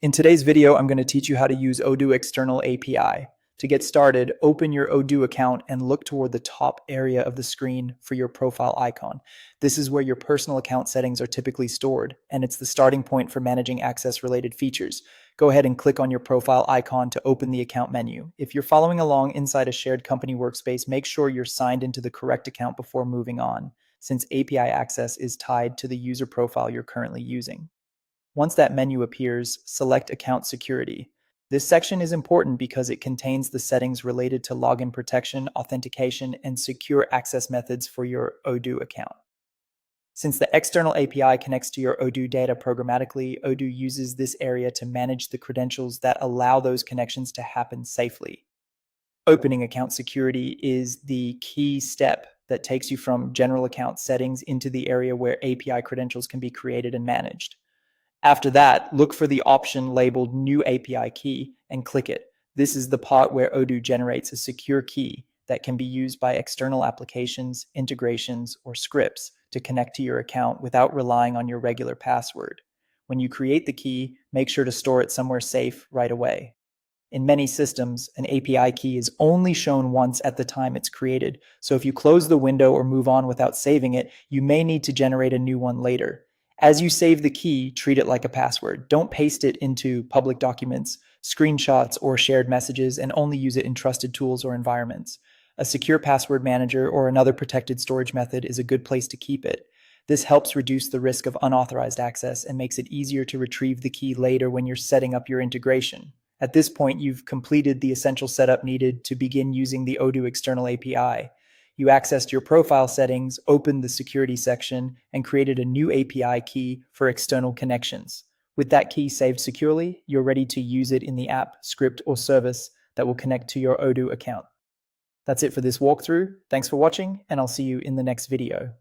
In today's video, I'm going to teach you how to use Odoo External API. To get started, open your Odoo account and look toward the top area of the screen for your profile icon. This is where your personal account settings are typically stored, and it's the starting point for managing access-related features. Go ahead and click on your profile icon to open the account menu. If you're following along inside a shared company workspace, make sure you're signed into the correct account before moving on, since API access is tied to the user profile you're currently using. Once that menu appears, select Account Security. This section is important because it contains the settings related to login protection, authentication, and secure access methods for your Odoo account. Since the external API connects to your Odoo data programmatically, Odoo uses this area to manage the credentials that allow those connections to happen safely. Opening account security is the key step that takes you from general account settings into the area where API credentials can be created and managed. After that, look for the option labeled New API Key and click it. This is the part where Odoo generates a secure key that can be used by external applications, integrations, or scripts to connect to your account without relying on your regular password. When you create the key, make sure to store it somewhere safe right away. In many systems, an API key is only shown once at the time it's created, so if you close the window or move on without saving it, you may need to generate a new one later. As you save the key, treat it like a password. Don't paste it into public documents, screenshots, or shared messages, and only use it in trusted tools or environments. A secure password manager or another protected storage method is a good place to keep it. This helps reduce the risk of unauthorized access and makes it easier to retrieve the key later when you're setting up your integration. At this point, you've completed the essential setup needed to begin using the Odoo External API. You accessed your profile settings, opened the security section, and created a new API key for external connections. With that key saved securely, you're ready to use it in the app, script, or service that will connect to your Odoo account. That's it for this walkthrough. Thanks for watching, and I'll see you in the next video.